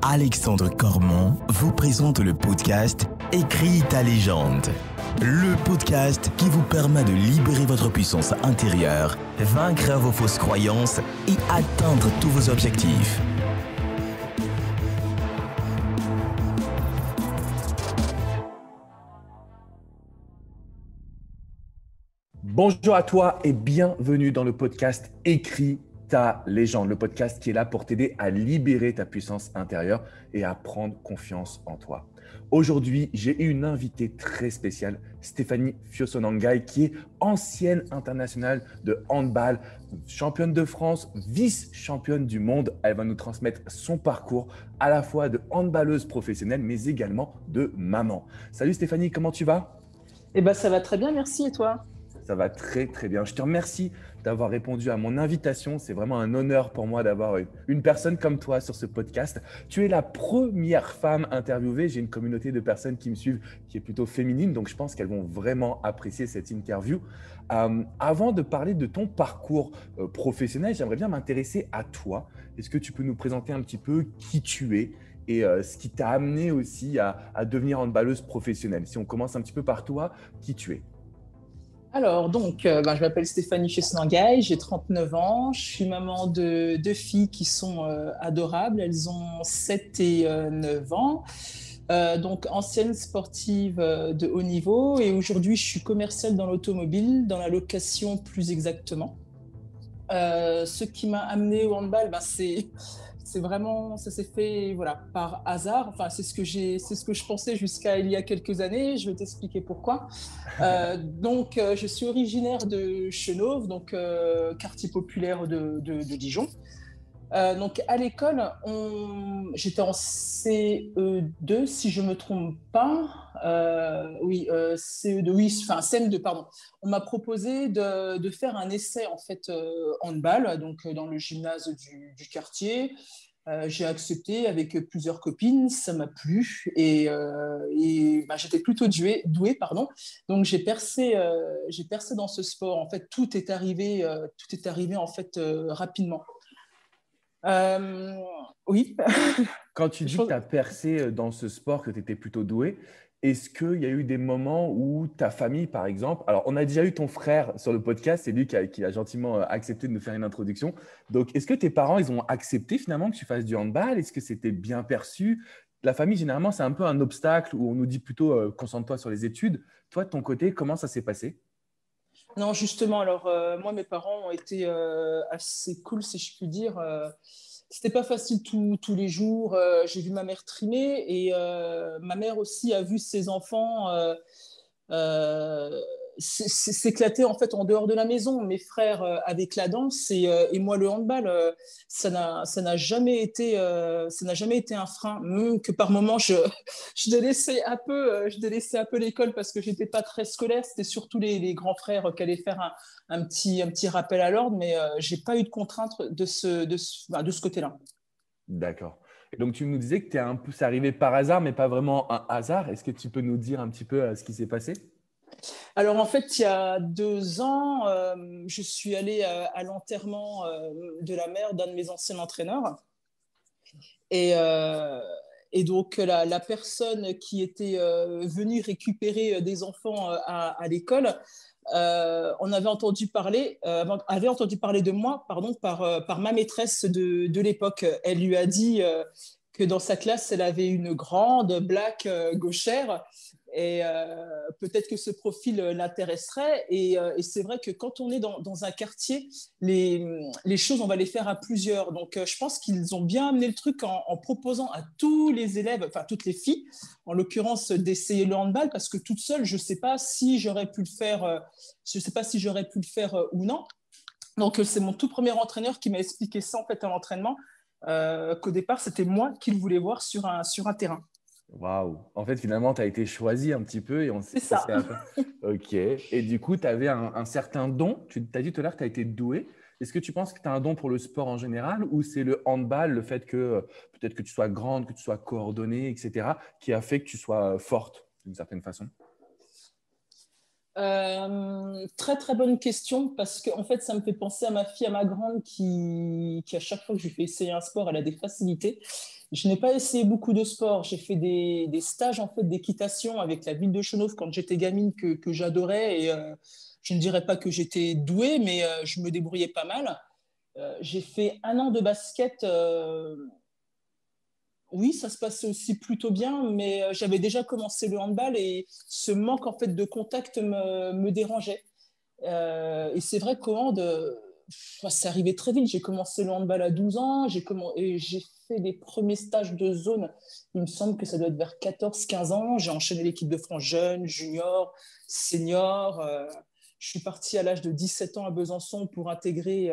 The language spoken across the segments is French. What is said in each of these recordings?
Alexandre Cormon vous présente le podcast Écris ta légende. Le podcast qui vous permet de libérer votre puissance intérieure, vaincre vos fausses croyances et atteindre tous vos objectifs. Bonjour à toi et bienvenue dans le podcast Écris ta légende, le podcast qui est là pour t'aider à libérer ta puissance intérieure et à prendre confiance en toi. Aujourd'hui, j'ai une invitée très spéciale, Stéphanie Fiosonangai, qui est ancienne internationale de handball, championne de France, vice-championne du monde. Elle va nous transmettre son parcours à la fois de handballeuse professionnelle, mais également de maman. Salut Stéphanie, comment tu vas ? Ça va très bien, merci. Et toi ? Ça va très, très bien. Je te remercie d'avoir répondu à mon invitation. C'est vraiment un honneur pour moi d'avoir une personne comme toi sur ce podcast. Tu es la première femme interviewée. J'ai une communauté de personnes qui me suivent qui est plutôt féminine, donc je pense qu'elles vont vraiment apprécier cette interview. Avant de parler de ton parcours professionnel, j'aimerais bien m'intéresser à toi. Est-ce que tu peux nous présenter un petit peu qui tu es et ce qui t'a amené aussi à devenir handballeuse professionnelle? Si on commence un petit peu par toi, qui tu es? Alors, je m'appelle Stéphanie Fiosonangai, j'ai 39 ans, je suis maman de deux filles qui sont adorables, elles ont 7 et 9 ans, ancienne sportive de haut niveau, et aujourd'hui je suis commerciale dans l'automobile, dans la location plus exactement. Ce qui m'a amenée au handball, c'est vraiment, ça s'est fait par hasard. Enfin, c'est ce que je pensais jusqu'à il y a quelques années. Je vais t'expliquer pourquoi. Je suis originaire de Chenôve, quartier populaire de Dijon. À l'école, j'étais en CE2, si je ne me trompe pas. CE2, oui, enfin CM2, pardon. On m'a proposé de faire un essai en fait handball, dans le gymnase du quartier. J'ai accepté avec plusieurs copines, ça m'a plu et j'étais plutôt douée, pardon. Donc j'ai percé dans ce sport. En fait, tout est arrivé en fait rapidement. Oui. Quand tu dis que tu as percé dans ce sport, que tu étais plutôt douée, est-ce qu'il y a eu des moments où ta famille, par exemple, alors on a déjà eu ton frère sur le podcast, c'est lui qui a gentiment accepté de nous faire une introduction. Donc, est-ce que tes parents, ils ont accepté finalement que tu fasses du handball? Est-ce que c'était bien perçu? La famille, généralement, c'est un peu un obstacle où on nous dit plutôt concentre-toi sur les études. Toi, de ton côté, comment ça s'est passé? Non, justement, alors moi, mes parents ont été assez cool, si je puis dire. C'était pas facile tous les jours. J'ai vu ma mère trimer et ma mère aussi a vu ses enfants euh, s'éclater en fait en dehors de la maison. Mes frères avec la danse et moi le handball, ça n'a jamais été un frein. Même que par moments je délaissais un peu l'école parce que j'étais pas très scolaire. C'était surtout les grands frères qui allaient faire un petit rappel à l'ordre, mais j'ai pas eu de contraintes de ce côté-là. D'accord. Et donc, tu nous disais que c'est arrivé par hasard, mais pas vraiment un hasard. Est-ce que tu peux nous dire un petit peu ce qui s'est passé? Alors en fait, il y a 2 ans, je suis allée à l'enterrement de la mère d'un de mes anciens entraîneurs. Et, euh, la personne qui était venue récupérer des enfants à l'école avait entendu parler de moi, pardon, par ma maîtresse de l'époque. Elle lui a dit que dans sa classe, elle avait une grande black gauchère et peut-être que ce profil l'intéresserait. Et c'est vrai que quand on est dans un quartier, les choses, on va les faire à plusieurs. Donc, je pense qu'ils ont bien amené le truc en proposant à tous les élèves, enfin toutes les filles, en l'occurrence, d'essayer le handball, parce que toute seule, je ne sais pas si j'aurais pu le faire, ou non. Donc, c'est mon tout premier entraîneur qui m'a expliqué ça en fait à l'entraînement, qu'au départ, c'était moi qu'il voulait voir sur un terrain. Waouh! En fait, finalement, tu as été choisi un petit peu et C'est ça. Ok. Et du coup, tu avais un certain don. Tu as dit tout à l'heure que tu as été doué. Est-ce que tu penses que tu as un don pour le sport en général ou c'est le handball, le fait que peut-être que tu sois grande, que tu sois coordonnée, etc., qui a fait que tu sois forte d'une certaine façon? Très très bonne question parce que en fait ça me fait penser à ma fille, à ma grande qui à chaque fois que je lui fais essayer un sport, elle a des facilités. Je n'ai pas essayé beaucoup de sports. J'ai fait des stages en fait d'équitation avec la ville de Chenauve quand j'étais gamine que j'adorais. Et je ne dirais pas que j'étais douée, mais je me débrouillais pas mal. J'ai fait 1 an de basket. Oui, ça se passait aussi plutôt bien, mais j'avais déjà commencé le handball et ce manque en fait de contact me dérangeait. Et c'est vrai qu'au hand, c'est arrivé très vite. J'ai commencé le handball à 12 ans, et j'ai fait les premiers stages de zone. Il me semble que ça doit être vers 14-15 ans. J'ai enchaîné l'équipe de France jeune, junior, senior. Je suis partie à l'âge de 17 ans à Besançon pour intégrer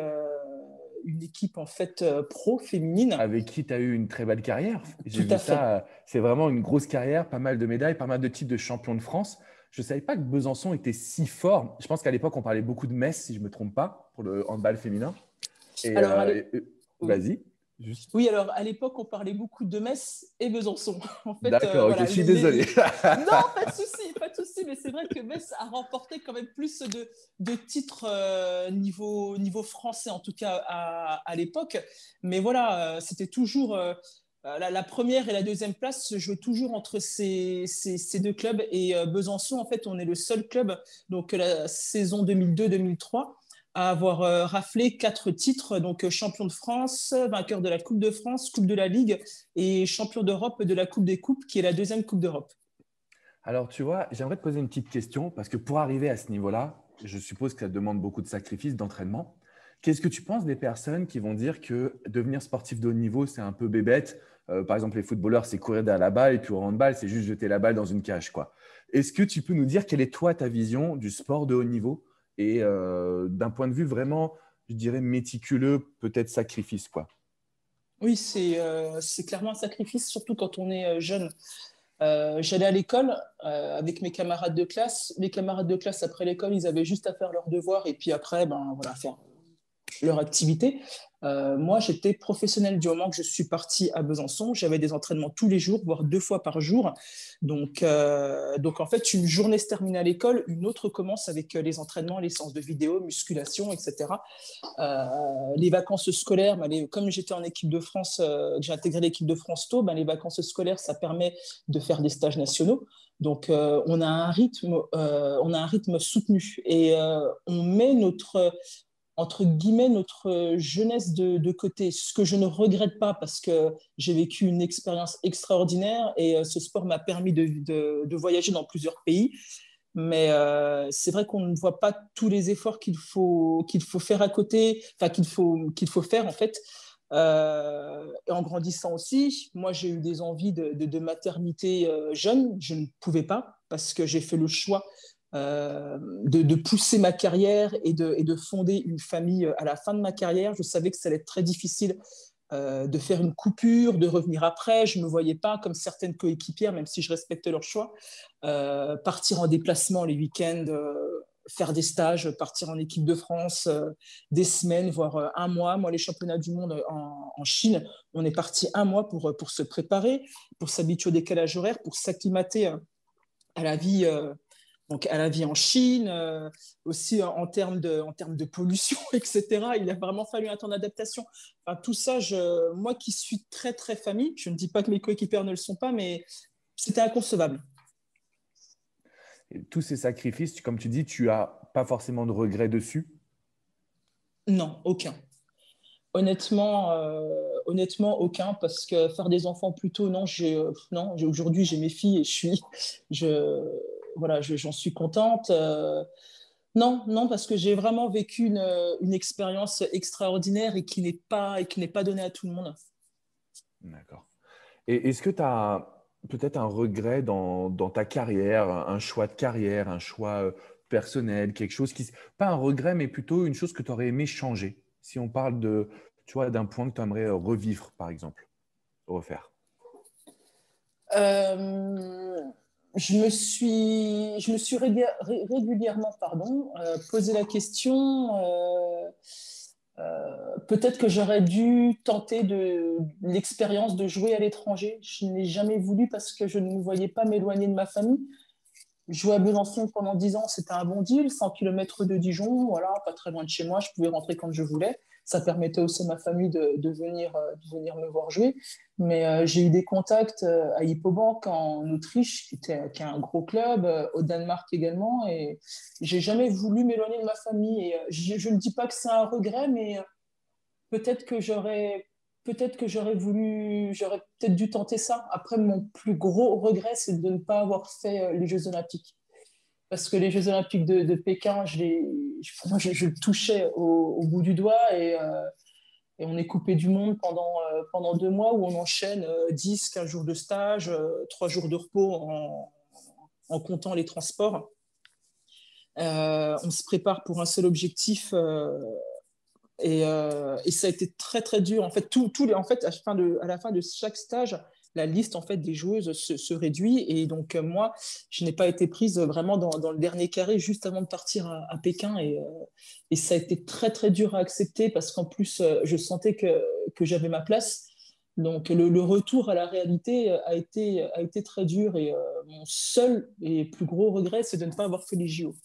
une équipe en fait pro féminine. Avec qui tu as eu une très belle carrière. J'ai Tout vu à fait. ça, c'est vraiment une grosse carrière, pas mal de médailles, pas mal de titres de champion de France. Je ne savais pas que Besançon était si fort. Je pense qu'à l'époque, on parlait beaucoup de Metz, si je ne me trompe pas, pour le handball féminin. Et Alors, vas-y, juste. oui, alors à l'époque, on parlait beaucoup de Metz et Besançon. En fait, D'accord, ok, je voilà, suis désolé. Non, pas de souci, mais c'est vrai que Metz a remporté quand même plus de titres niveau français, en tout cas à l'époque. Mais voilà, c'était toujours la première et la deuxième place se jouaient toujours entre ces deux clubs. Et Besançon, en fait, on est le seul club, donc la saison 2002-2003 à avoir raflé 4 titres, donc champion de France, vainqueur de la Coupe de France, Coupe de la Ligue et champion d'Europe de la Coupe des Coupes, qui est la deuxième Coupe d'Europe. Alors, tu vois, j'aimerais te poser une petite question parce que pour arriver à ce niveau-là, je suppose que ça demande beaucoup de sacrifices, d'entraînement. Qu'est-ce que tu penses des personnes qui vont dire que devenir sportif de haut niveau, c'est un peu bébête? Par exemple, les footballeurs, c'est courir derrière la balle et puis au handball, c'est juste jeter la balle dans une cage, quoi. Est-ce que tu peux nous dire quelle est toi ta vision du sport de haut niveau et d'un point de vue vraiment, je dirais, méticuleux, peut-être sacrifice, quoi? Oui, c'est clairement un sacrifice, surtout quand on est jeune. J'allais à l'école avec mes camarades de classe. Les camarades de classe, après l'école, ils avaient juste à faire leurs devoirs et puis après, ben, voilà, faire leur activité. Moi, j'étais professionnelle du moment que je suis partie à Besançon. J'avais des entraînements tous les jours, voire 2 fois par jour. Donc en fait, une journée se termine à l'école, une autre commence avec les entraînements, les séances de vidéo, musculation, etc. Les vacances scolaires, comme j'étais en équipe de France, j'ai intégré l'équipe de France tôt, les vacances scolaires, ça permet de faire des stages nationaux. Donc, on a un rythme soutenu et on met entre guillemets, notre jeunesse de côté, ce que je ne regrette pas parce que j'ai vécu une expérience extraordinaire et ce sport m'a permis de voyager dans plusieurs pays. Mais c'est vrai qu'on ne voit pas tous les efforts qu'il faut faire à côté, enfin qu'il faut faire en fait. Et en grandissant aussi, moi j'ai eu des envies de maternité jeune, je ne pouvais pas parce que j'ai fait le choix de pousser ma carrière et de fonder une famille à la fin de ma carrière. Je savais que ça allait être très difficile de faire une coupure, de revenir après. Je ne me voyais pas comme certaines coéquipières, même si je respectais leur choix, partir en déplacement les week-ends, faire des stages, partir en équipe de France des semaines, voire un mois. Moi, les championnats du monde en Chine, on est parti un mois pour se préparer, pour s'habituer au décalage horaire, pour s'acclimater à la vie donc à la vie en Chine, aussi en termes de pollution, etc. Il a vraiment fallu un temps d'adaptation. Enfin, tout ça, moi qui suis très, très famille, je ne dis pas que mes coéquipiers ne le sont pas, mais c'était inconcevable. Et tous ces sacrifices, comme tu dis, tu n'as pas forcément de regrets dessus? Non, aucun. Honnêtement, aucun, parce que faire des enfants plus tôt, non, aujourd'hui, j'ai mes filles et je, voilà, j'en suis contente. Non, non, parce que j'ai vraiment vécu une expérience extraordinaire et qui n'est pas donnée à tout le monde. D'accord. Et est-ce que tu as peut-être un regret dans ta carrière, un choix de carrière, un choix personnel, quelque chose qui… Pas un regret, mais plutôt une chose que tu aurais aimé changer. Si on parle de, tu vois, d'un point que tu aimerais revivre, par exemple, refaire. Euh, je me suis régulièrement posé la question. Peut-être que j'aurais dû tenter l'expérience de jouer à l'étranger. Je n'ai jamais voulu parce que je ne me voyais pas m'éloigner de ma famille. joué à Besançon pendant 10 ans, c'était un bon deal, 100 km de Dijon, voilà, pas très loin de chez moi, je pouvais rentrer quand je voulais. Ça permettait aussi à ma famille de venir me voir jouer. Mais j'ai eu des contacts à Hypobank en Autriche, qui est un gros club, au Danemark également, et j'ai jamais voulu m'éloigner de ma famille. Et, je ne dis pas que c'est un regret, mais peut-être que j'aurais peut-être dû tenter ça. Après, mon plus gros regret, c'est de ne pas avoir fait les Jeux Olympiques. Parce que les Jeux Olympiques de Pékin, pour moi, je le touchais au bout du doigt et on est coupé du monde pendant 2 mois où on enchaîne 10, 15 jours de stage, 3 jours de repos en comptant les transports. On se prépare pour un seul objectif et ça a été très très dur. En fait, en fait, à la fin de chaque stage, la liste en fait des joueuses se réduit et donc moi, je n'ai pas été prise vraiment dans le dernier carré juste avant de partir à Pékin et ça a été très très dur à accepter parce qu'en plus je sentais que j'avais ma place. Donc le retour à la réalité a été très dur et mon seul et plus gros regret, c'est de ne pas avoir fait les JO.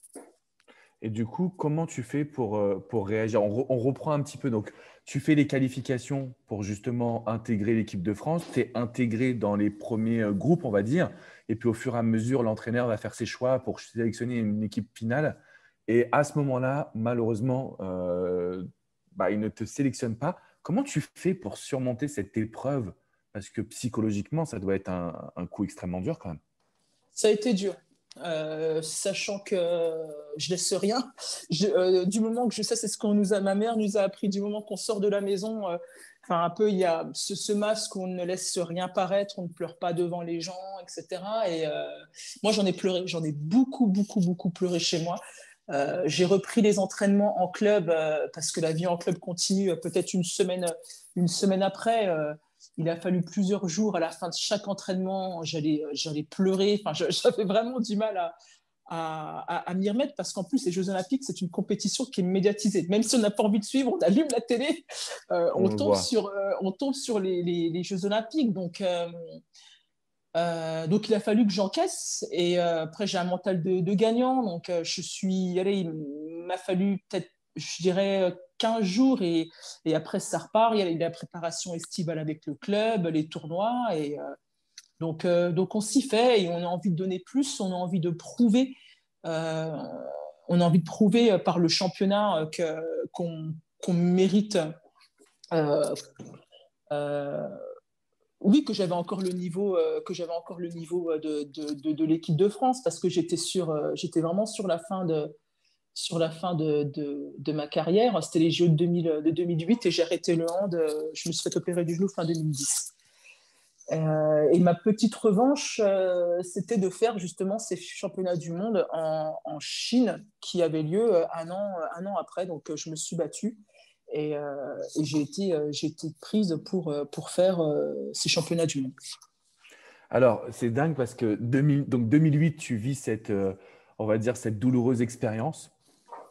Et du coup, comment tu fais pour réagir? On reprend un petit peu. Donc, tu fais les qualifications pour justement intégrer l'équipe de France. Tu es intégré dans les premiers groupes, on va dire. Et puis, au fur et à mesure, l'entraîneur va faire ses choix pour sélectionner une équipe finale. Et à ce moment-là, malheureusement, il ne te sélectionne pas. Comment tu fais pour surmonter cette épreuve? Parce que psychologiquement, ça doit être un coup extrêmement dur quand même. Ça a été dur. Sachant que je laisse rien. Du moment que je sais, c'est ce ma mère nous a appris, du moment qu'on sort de la maison, un peu, il y a ce masque où on ne laisse rien paraître, on ne pleure pas devant les gens, etc. Et moi, j'en ai pleuré, j'en ai beaucoup, beaucoup, beaucoup pleuré chez moi. J'ai repris les entraînements en club parce que la vie en club continue peut-être une semaine après. Il a fallu plusieurs jours à la fin de chaque entraînement, j'allais pleurer. J'avais vraiment du mal à m'y remettre parce qu'en plus, les Jeux Olympiques, c'est une compétition qui est médiatisée. Même si on n'a pas envie de suivre, on allume la télé, on tombe sur les Jeux Olympiques. Donc, il a fallu que j'encaisse. Et après, j'ai un mental de gagnant. Donc, il m'a fallu peut-être, je dirais, 15 jours et après, ça repart. Il y a la préparation estivale avec le club, les tournois. Et donc, on s'y fait et on a envie de donner plus. On a envie de prouver. Par le championnat qu'on mérite. Oui, que j'avais encore le niveau, de l'équipe de France parce que j'étais vraiment sur la fin de ma carrière. C'était les Jeux de 2008 et j'ai arrêté le hand. Je me suis fait opérer du genou fin 2010. Et ma petite revanche, c'était de faire justement ces championnats du monde en Chine qui avaient lieu un an après. Donc, je me suis battue et j'ai été prise pour faire ces championnats du monde. Alors, c'est dingue parce que 2008, tu vis on va dire, cette douloureuse expérience.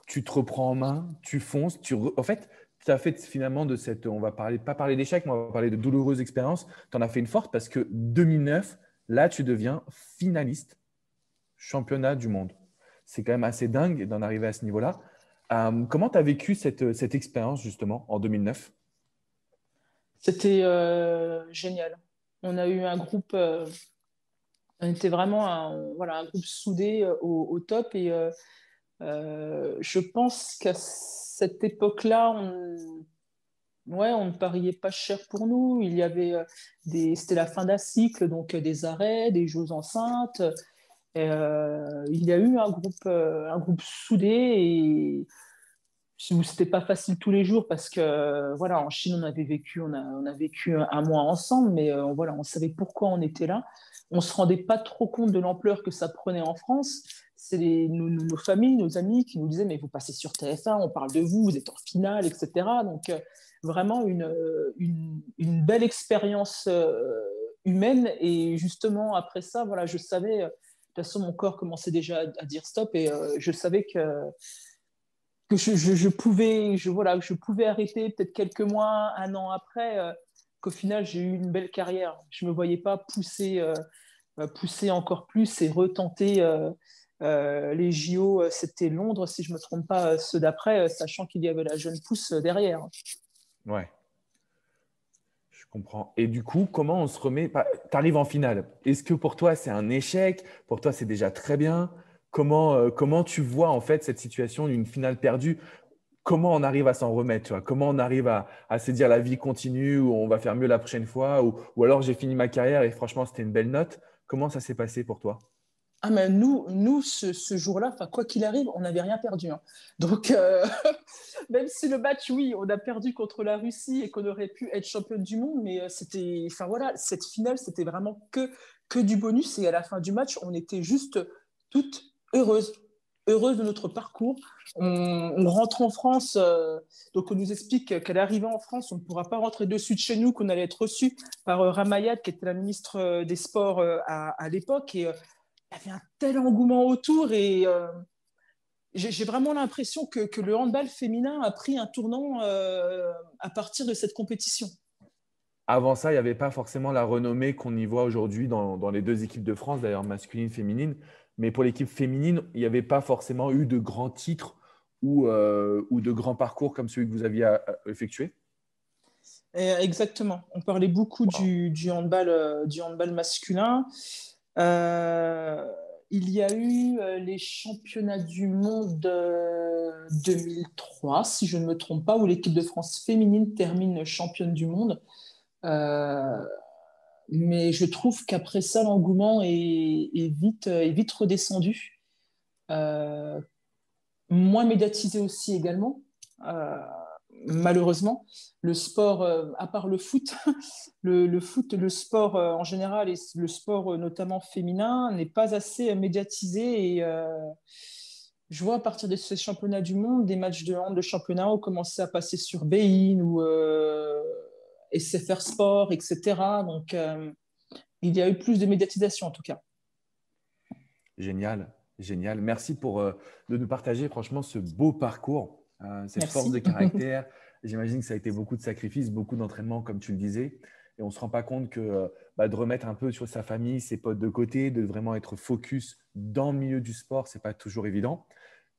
Tu te reprends en main, tu fonces. En fait, tu as fait finalement de on va pas parler d'échec, mais on va parler de douloureuse expérience. Tu en as fait une forte parce que 2009, là, tu deviens finaliste championnat du monde. C'est quand même assez dingue d'en arriver à ce niveau-là. Comment tu as vécu cette expérience justement en 2009? C'était génial. On a eu un groupe, on était vraiment un groupe soudé au top et je pense qu'à cette époque-là, on ne pariait pas cher pour nous. Il y avait c'était la fin d'un cycle, donc des arrêts, des joueuses enceintes. Et, il y a eu un groupe soudé et c'était pas facile tous les jours parce que voilà, en Chine, on a vécu un mois ensemble, mais on savait pourquoi on était là. On se rendait pas trop compte de l'ampleur que ça prenait en France. C'est nos familles, nos amis qui nous disaient mais vous passez sur TF1, on parle de vous, vous êtes en finale, etc. Donc vraiment une belle expérience humaine et justement après ça, voilà, je savais, de toute façon mon corps commençait déjà à dire stop et je savais que je pouvais arrêter peut-être quelques mois, un an après, qu'au final, j'ai eu une belle carrière. Je ne me voyais pas pousser pousser encore plus et retenter les JO. C'était Londres, si je ne me trompe pas, ceux d'après, sachant qu'il y avait la jeune pousse derrière. Ouais, je comprends. Et du coup, comment on se remet? Tu arrives en finale. Est-ce que pour toi, c'est un échec? Pour toi, c'est déjà très bien. Comment tu vois en fait cette situation d'une finale perdue? Comment on arrive à s'en remettre, tu vois? Comment on arrive à se dire la vie continue ou on va faire mieux la prochaine fois ou alors j'ai fini ma carrière et franchement, c'était une belle note. Comment ça s'est passé pour toi? Ah, mais nous ce jour-là, quoi qu'il arrive, on n'avait rien perdu, hein. Donc, même si le match, oui, on a perdu contre la Russie et qu'on aurait pu être championne du monde, mais voilà, cette finale, c'était vraiment que du bonus. Et à la fin du match, on était juste toutes heureuses de notre parcours. On rentre en France, donc on nous explique qu'à l'arrivée en France, on ne pourra pas rentrer de suite chez nous, qu'on allait être reçu par Ramayad, qui était la ministre des Sports à l'époque. Et il y avait un tel engouement autour et j'ai vraiment l'impression que le handball féminin a pris un tournant à partir de cette compétition. Avant ça, il n'y avait pas forcément la renommée qu'on y voit aujourd'hui dans les deux équipes de France, d'ailleurs masculine, féminine. Mais pour l'équipe féminine, il n'y avait pas forcément eu de grands titres ou de grands parcours comme celui que vous aviez effectué. Exactement. On parlait beaucoup Wow. du handball masculin. Euh, il y a eu les championnats du monde 2003, si je ne me trompe pas, où l'équipe de France féminine termine championne du monde. Euh, mais je trouve qu'après ça, l'engouement est vite redescendu. Euh, Moins médiatisé aussi également. Euh, Malheureusement, le sport, à part le foot, le foot, le sport en général et le sport notamment féminin n'est pas assez médiatisé. Et je vois à partir de ces championnats du monde, des matchs de hand de championnat ont commencé à passer sur Bein ou SFR Sport, etc. Donc, il y a eu plus de médiatisation en tout cas. Génial, génial. Merci de nous partager franchement ce beau parcours, cette force de Merci. caractère. J'imagine que ça a été beaucoup de sacrifices, beaucoup d'entraînement, comme tu le disais. Et on ne se rend pas compte que de remettre un peu sur sa famille, ses potes de côté, de vraiment être focus dans le milieu du sport, ce n'est pas toujours évident.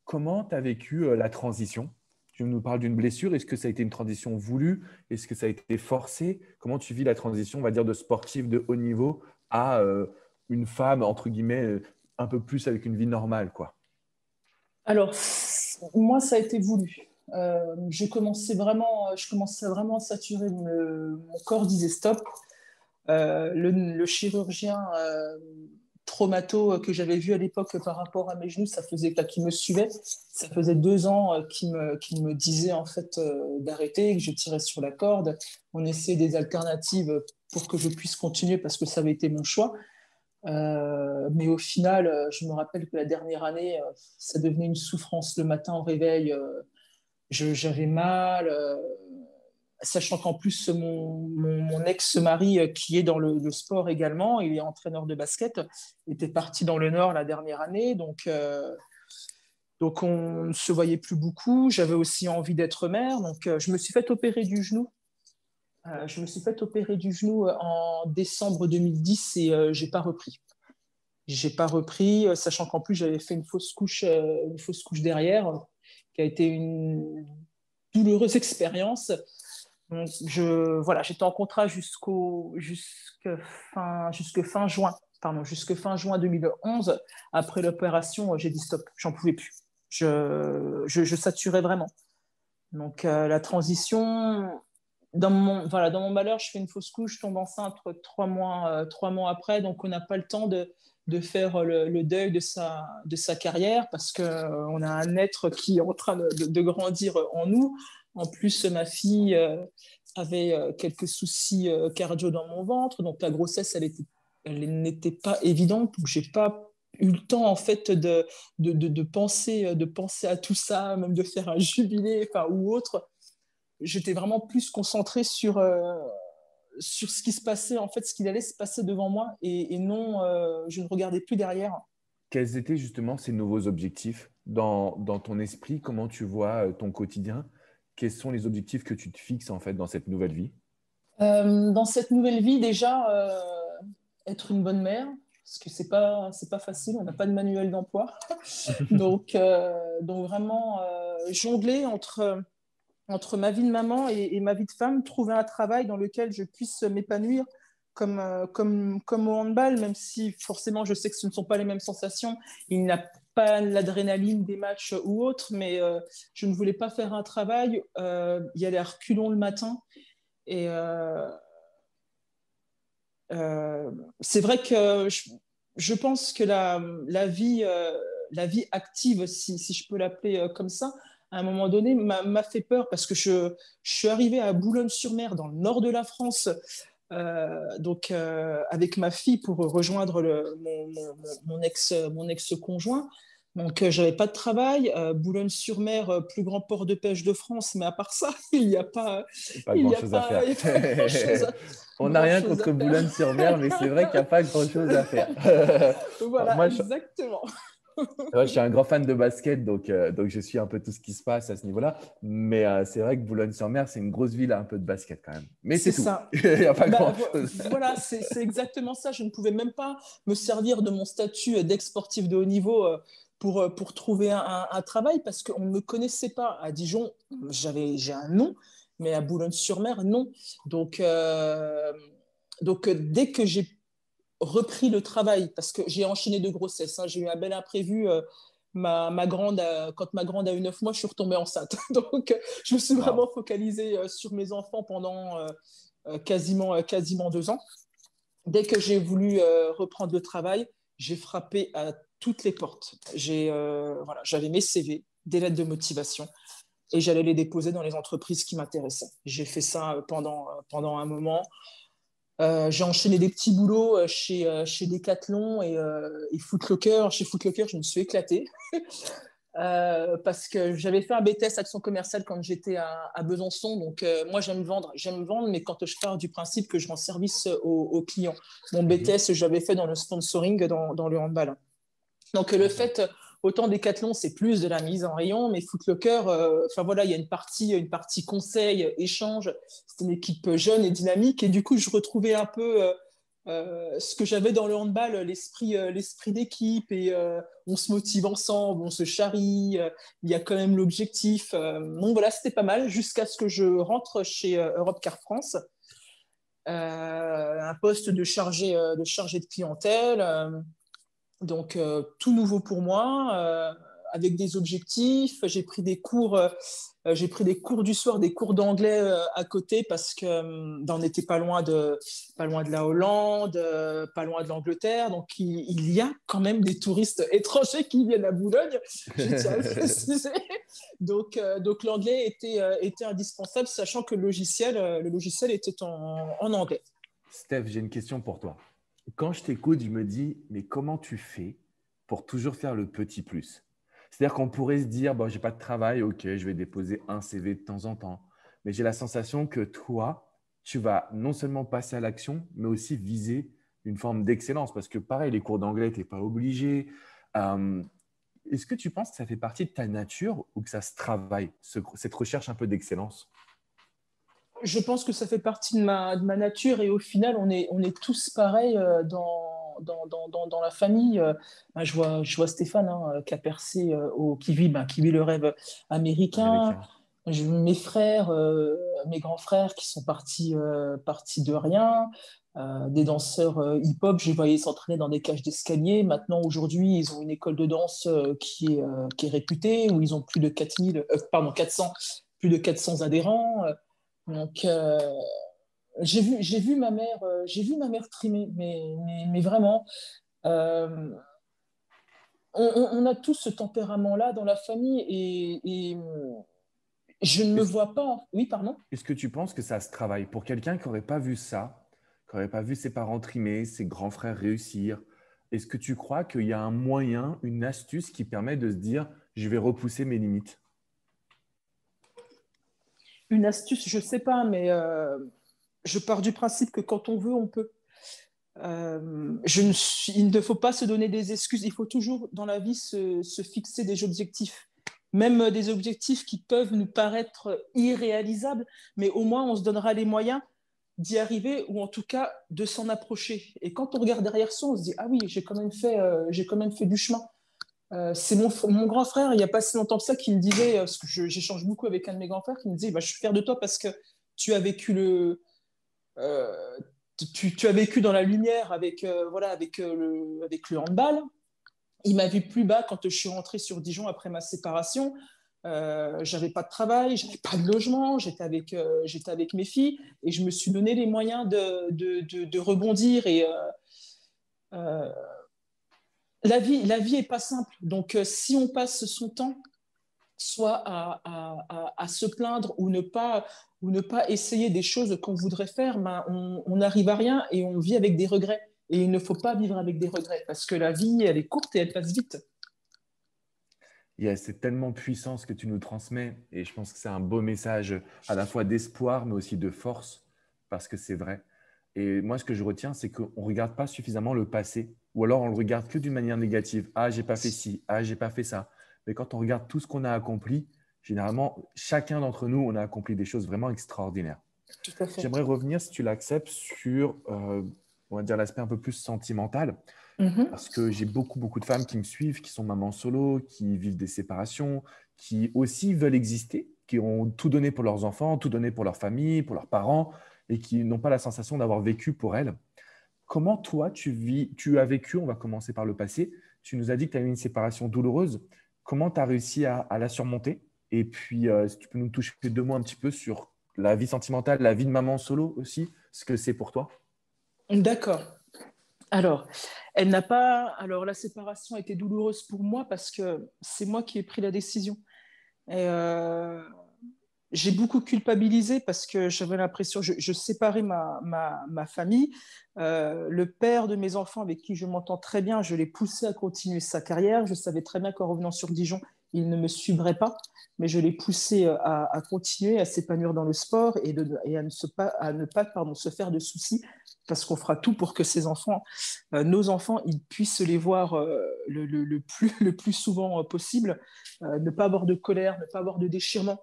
Comment tu as vécu la transition? Tu nous parles d'une blessure. Est-ce que ça a été une transition voulue? Est-ce que ça a été forcé? Comment tu vis la transition, on va dire, de sportif de haut niveau à une femme, entre guillemets, un peu plus avec une vie normale, quoi? Alors, moi, ça a été voulu. Je commençais vraiment à saturer. Mon corps disait stop. Le chirurgien traumato que j'avais vu à l'époque par rapport à mes genoux, qui me suivait. Ça faisait 2 ans qu'il me disait en fait d'arrêter, que je tirais sur la corde. On essayait des alternatives pour que je puisse continuer parce que ça avait été mon choix. Mais au final, je me rappelle que la dernière année, ça devenait une souffrance le matin au réveil. J'avais mal, sachant qu'en plus, mon ex-mari, qui est dans le sport également, il est entraîneur de basket, était parti dans le Nord la dernière année. Donc on ne se voyait plus beaucoup. J'avais aussi envie d'être mère. Donc, je me suis fait opérer du genou. Je me suis fait opérer du genou en décembre 2010 et j'ai pas repris. J'ai pas repris, sachant qu'en plus j'avais fait une fausse couche derrière, qui a été une douloureuse expérience. Donc voilà, j'étais en contrat jusque fin juin, pardon, jusque fin juin 2011. Après l'opération, j'ai dit stop, j'en pouvais plus. Je saturais vraiment. Donc la transition, dans mon malheur, je fais une fausse couche, je tombe enceinte 3 mois après, donc on n'a pas le temps de faire le deuil de sa carrière parce qu'on a un être qui est en train de grandir en nous. En plus, ma fille avait quelques soucis cardio dans mon ventre, donc la grossesse, elle n'était pas évidente, donc j'ai pas eu le temps en fait de penser à tout ça, même de faire un jubilé ou autre. J'étais vraiment plus concentrée sur ce qui se passait, en fait, ce qu'il allait se passer devant moi et non, je ne regardais plus derrière. Quels étaient justement ces nouveaux objectifs dans ton esprit? Comment tu vois ton quotidien? Quels sont les objectifs que tu te fixes en fait dans cette nouvelle vie? Dans cette nouvelle vie, déjà, être une bonne mère, parce que c'est pas facile, on n'a pas de manuel d'emploi. Donc vraiment, jongler entre ma vie de maman et ma vie de femme, trouver un travail dans lequel je puisse m'épanouir comme au handball, même si forcément je sais que ce ne sont pas les mêmes sensations. Il n'y a pas l'adrénaline des matchs ou autre, mais je ne voulais pas faire un travail, y aller à reculons le matin. Et c'est vrai que je pense que la vie active, si je peux l'appeler comme ça, à un moment donné, m'a fait peur parce que je suis arrivée à Boulogne-sur-Mer, dans le nord de la France, avec ma fille pour rejoindre mon ex-conjoint. Donc, j'avais pas de travail. Boulogne-sur-Mer, plus grand port de pêche de France, mais à part ça, il n'y a pas, Pas grand-chose à faire. On n'a rien contre Boulogne-sur-Mer, mais c'est vrai qu'il n'y a pas grand-chose à faire. Voilà, Moi, exactement. je suis un grand fan de basket, donc je suis un peu tout ce qui se passe à ce niveau-là. Mais c'est vrai que Boulogne-sur-Mer, c'est une grosse ville à un peu de basket quand même. Mais c'est tout. Ça. Il n'y a pas grand-chose. Voilà, c'est exactement ça. Je ne pouvais même pas me servir de mon statut d'ex-sportif de haut niveau pour trouver un travail parce qu'on ne me connaissait pas. À Dijon, j'ai un nom, mais à Boulogne-sur-Mer, non. Donc dès que j'ai repris le travail, parce que j'ai enchaîné de grossesses, j'ai eu un bel imprévu. Quand ma grande a eu 9 mois, je suis retombée enceinte. Donc, je me suis vraiment focalisée sur mes enfants pendant quasiment 2 ans. Dès que j'ai voulu reprendre le travail, j'ai frappé à toutes les portes. J'avais mes CV, des lettres de motivation, et j'allais les déposer dans les entreprises qui m'intéressaient. J'ai fait ça pendant un moment. J'ai enchaîné des petits boulots chez Decathlon et Foot Locker. Chez Foot Locker, je me suis éclatée parce que j'avais fait un BTS action commerciale quand j'étais à Besançon. Donc, moi, j'aime vendre, mais quand je pars du principe que je rends service aux clients. Mon BTS, j'avais fait dans le sponsoring dans le handball. Donc, le fait, autant Decathlon, c'est plus de la mise en rayon, mais Foot Locker, il y a une partie conseil, échange. C'est une équipe jeune et dynamique. Et du coup, je retrouvais un peu ce que j'avais dans le handball, l'esprit d'équipe. Et on se motive ensemble, on se charrie. Il y a quand même l'objectif. Donc voilà, c'était pas mal jusqu'à ce que je rentre chez Europe Car France. Un poste de chargé de clientèle. Donc, tout nouveau pour moi, avec des objectifs. J'ai pris des cours du soir, des cours d'anglais à côté parce que on n'était pas loin de la Hollande, pas loin de l'Angleterre. Donc, il y a quand même des touristes étrangers qui viennent à Boulogne, je tiens à le préciser. Donc, l'anglais était indispensable, sachant que le logiciel était en anglais. Steph, j'ai une question pour toi. Quand je t'écoute, je me dis, mais comment tu fais pour toujours faire le petit plus? C'est-à-dire qu'on pourrait se dire, bon, je n'ai pas de travail, ok, je vais déposer un CV de temps en temps. Mais j'ai la sensation que toi, tu vas non seulement passer à l'action, mais aussi viser une forme d'excellence. Parce que pareil, les cours d'anglais, tu n'es pas obligé. Est-ce que tu penses que ça fait partie de ta nature ou que ça se travaille, cette recherche un peu d'excellence? Je pense que ça fait partie de ma nature et au final, on est tous pareils dans la famille. Je vois Stéphane qui a percé, qui vit le rêve américain. Mes frères, mes grands frères qui sont partis de rien. Des danseurs hip-hop, je les voyais s'entraîner dans des cages d'escalier. Maintenant, aujourd'hui, ils ont une école de danse qui est réputée, où ils ont plus de 400 adhérents. Donc, j'ai vu ma mère trimer, mais vraiment, on a tous ce tempérament-là dans la famille et je ne me vois pas. Oui, pardon? Est-ce que tu penses que ça se travaille pour quelqu'un qui n'aurait pas vu ça, qui n'aurait pas vu ses parents trimer, ses grands frères réussir? Est-ce que tu crois qu'il y a un moyen, une astuce qui permet de se dire, je vais repousser mes limites? Une astuce, je ne sais pas, mais je pars du principe que quand on veut, on peut. Il ne faut pas se donner des excuses. Il faut toujours, dans la vie, se fixer des objectifs. Même des objectifs qui peuvent nous paraître irréalisables, mais au moins, on se donnera les moyens d'y arriver, ou en tout cas de s'en approcher. Et quand on regarde derrière soi, on se dit, ah oui, j'ai quand même fait du chemin. C'est mon grand frère, il n'y a pas si longtemps que ça, qui me disait, parce que j'échange beaucoup avec un de mes grands frères, qui me disait, bah, je suis fier de toi parce que tu as vécu euh, tu as vécu dans la lumière avec le handball. Il m'a vu plus bas quand je suis rentrée sur Dijon après ma séparation. J'avais pas de travail, j'avais pas de logement, j'étais avec mes filles et je me suis donné les moyens de rebondir. Et euh, la vie est pas simple. Donc, si on passe son temps soit à se plaindre ou ne pas essayer des choses qu'on voudrait faire, ben, on n'arrive à rien et on vit avec des regrets. Et il ne faut pas vivre avec des regrets parce que la vie, elle est courte et elle passe vite. C'est tellement puissant ce que tu nous transmets et je pense que c'est un beau message à la fois d'espoir mais aussi de force parce que c'est vrai. Et moi, ce que je retiens, c'est qu'on ne regarde pas suffisamment le passé ou alors on le regarde que d'une manière négative. Ah, j'ai pas fait ci, ah, j'ai pas fait ça. Mais quand on regarde tout ce qu'on a accompli, généralement, chacun d'entre nous, on a accompli des choses vraiment extraordinaires. Tout à fait. J'aimerais revenir, si tu l'acceptes, sur on va dire l'aspect un peu plus sentimental. Mhm. Parce que j'ai beaucoup, beaucoup de femmes qui me suivent, qui sont mamans solo, qui vivent des séparations, qui aussi veulent exister, qui ont tout donné pour leurs enfants, tout donné pour leur famille, pour leurs parents, et qui n'ont pas la sensation d'avoir vécu pour elles. Comment toi, tu as vécu, on va commencer par le passé, tu nous as dit que tu as eu une séparation douloureuse. Comment tu as réussi à la surmonter? Et puis, si tu peux nous toucher 2 mots un petit peu sur la vie sentimentale, la vie de maman solo aussi, ce que c'est pour toi. D'accord. Alors, elle n'a pas. Alors, la séparation a été douloureuse pour moi parce que c'est moi qui ai pris la décision. Et j'ai beaucoup culpabilisé parce que j'avais l'impression, je séparais ma famille. Le père de mes enfants, avec qui je m'entends très bien, je l'ai poussé à continuer sa carrière. Je savais très bien qu'en revenant sur Dijon, il ne me suivrait pas, mais je l'ai poussé à continuer, à s'épanouir dans le sport et à ne pas pardon, se faire de soucis, parce qu'on fera tout pour que ces enfants, nos enfants, ils puissent les voir le plus souvent possible, ne pas avoir de colère, ne pas avoir de déchirement.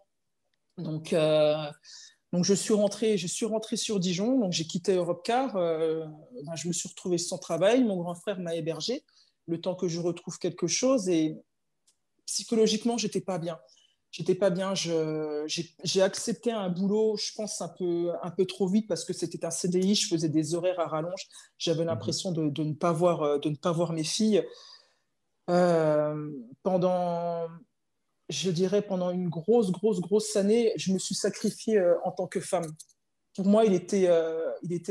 Donc, je suis rentrée sur Dijon, donc j'ai quitté Europcar. Ben, je me suis retrouvée sans travail. Mon grand frère m'a hébergée le temps que je retrouve quelque chose. Et psychologiquement, j'étais pas bien. J'étais pas bien. J'ai accepté un boulot, je pense un peu trop vite parce que c'était un CDI. Je faisais des horaires à rallonge. J'avais Mhm. l'impression de ne pas voir mes filles euh, pendant je dirais, pendant une grosse année, je me suis sacrifiée en tant que femme. Pour moi, il était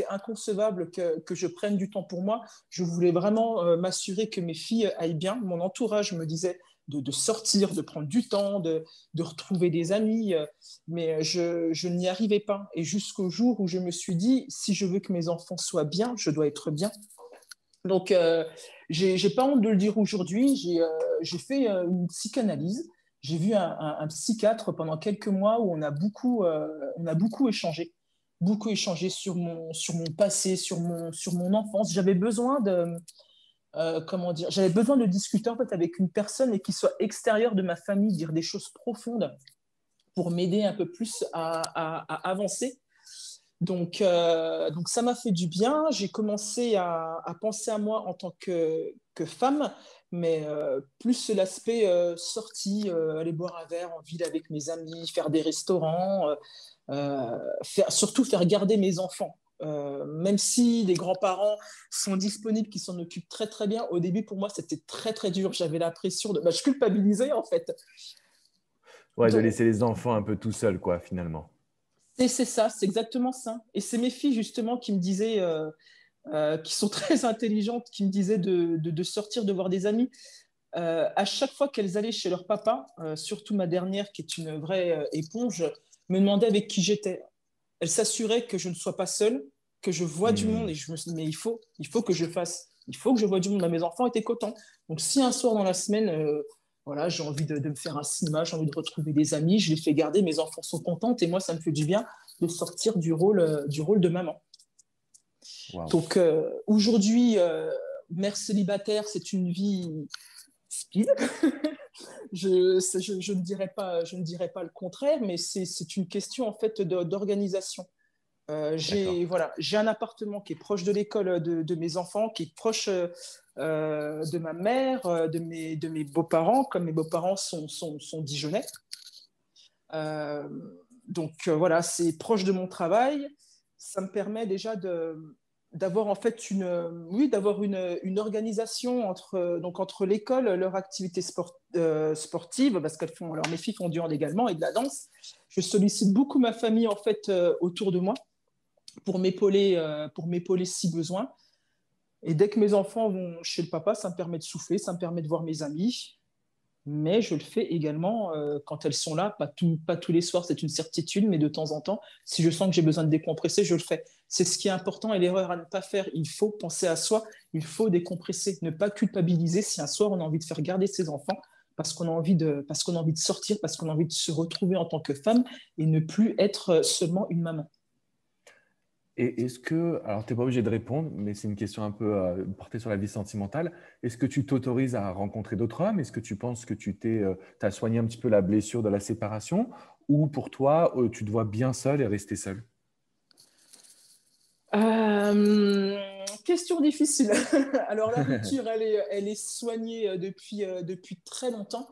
inconcevable que je prenne du temps pour moi. Je voulais vraiment m'assurer que mes filles aillent bien. Mon entourage me disait de sortir, de prendre du temps, de retrouver des amis, mais je n'y arrivais pas. Et jusqu'au jour où je me suis dit, si je veux que mes enfants soient bien, je dois être bien. Donc, j'ai pas honte de le dire aujourd'hui. J'ai fait une psychanalyse. J'ai vu un psychiatre pendant quelques mois où on a beaucoup échangé sur mon passé, sur mon enfance. Comment dire, j'avais besoin de discuter en fait avec une personne et qui soit extérieure de ma famille, dire des choses profondes pour m'aider un peu plus à avancer. Donc ça m'a fait du bien. J'ai commencé à penser à moi en tant que femme, mais plus l'aspect sortie, aller boire un verre en ville avec mes amis, faire des restaurants, surtout faire garder mes enfants. Même si les grands-parents sont disponibles, qui s'en occupent très très bien, au début pour moi c'était très très dur. J'avais l'impression je culpabilisais en fait. Ouais, de Donc, laisser les enfants un peu tout seuls, quoi, finalement. c'est ça, c'est exactement ça. Et c'est mes filles justement qui me disaient, qui sont très intelligentes, qui me disaient de sortir, de voir des amis. À chaque fois qu'elles allaient chez leur papa, surtout ma dernière qui est une vraie éponge, me demandait avec qui j'étais. Elle s'assurait que je ne sois pas seule, que je vois du monde et Hmm. je me suis dit, mais il faut que il faut que je vois du monde. Mes enfants étaient contents. Donc si un soir dans la semaine, voilà, j'ai envie de me faire un cinéma, j'ai envie de retrouver des amis, je les fais garder, mes enfants sont contents et moi ça me fait du bien de sortir du rôle de maman. Waouh. Donc aujourd'hui, mère célibataire, c'est une vie speed. Je ne dirais pas le contraire, mais c'est une question en fait d'organisation. J'ai un appartement qui est proche de l'école de mes enfants, qui est proche de ma mère, de mes beaux-parents, comme mes beaux-parents sont dijonnais. Euh, voilà, c'est proche de mon travail. Ça me permet déjà d'avoir en fait une organisation entre l'école, leur activité sportive, parce alors mes filles font du hand également et de la danse. Je sollicite beaucoup ma famille en fait autour de moi pour m'épauler si besoin. Et dès que mes enfants vont chez le papa, ça me permet de souffler, ça me permet de voir mes amis. Mais je le fais également quand elles sont là, pas tous les soirs, c'est une certitude, mais de temps en temps, si je sens que j'ai besoin de décompresser, je le fais. C'est ce qui est important et l'erreur à ne pas faire. Il faut penser à soi, il faut décompresser, ne pas culpabiliser si un soir on a envie de faire garder ses enfants parce qu'on a envie de sortir, parce qu'on a envie de se retrouver en tant que femme et ne plus être seulement une maman. Et est-ce que, alors tu n'es pas obligé de répondre, mais c'est une question un peu portée sur la vie sentimentale. Est-ce que tu t'autorises à rencontrer d'autres hommes? Est-ce que tu penses que tu as soigné un petit peu la blessure de la séparation? Ou pour toi, tu te vois bien seule et rester seule? Question difficile. Alors la rupture, elle est soignée depuis très longtemps.